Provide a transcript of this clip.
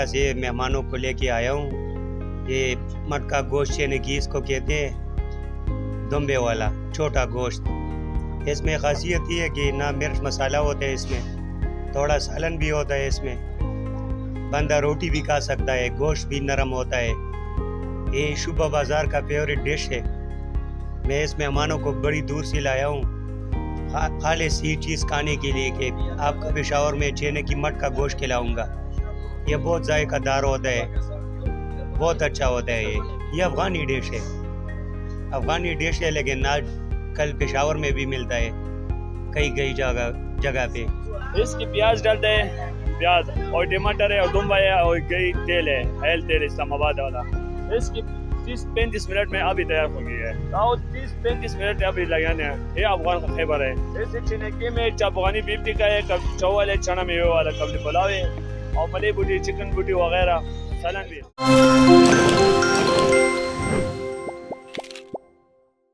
से मेहमानों को लेके आया हूँ। ये मटका गोश्त चेनेगी इसको कहते हैं, दुम्बे वाला छोटा गोश्त। इसमें खासियत ये है कि ना मिर्च मसाला होता है, इसमें थोड़ा सालन भी होता है, इसमें बंदा रोटी भी खा सकता है, गोश्त भी नरम होता है। ये शुबा बाज़ार का फेवरेट डिश है। मैं इस मेहमानों को बड़ी दूर से लाया हूँ खालिस ये चीज़ खाने के लिए कि आपको पेशावर में चेने की मटका गोश्त खिलाऊंगा। ये बहुत जायकादार होता है, बहुत अच्छा होता है। ये अफ़गानी डिश है, अफ़गानी डिश है, लेकिन आज कल पेशावर में भी मिलता है कई जगह पे। इसकी प्याज डालते हैं, प्याज और टमाटर है और दुम्बा है और कई तेल है, हेल तेल इस्लामाबाद वाला। इसकी 30-35 मिनट में अभी तैयार हो गई है। और 30-35 मिनट अभी लगाने हैं। ये अफगान का खैबर है। इस चिनेके में अफगानी बीफ टिक्का है, कब चावल है, चना में वाला, कब पुलाव है और मले बूटी, चिकन बूटी वगैरह, सालन भी है।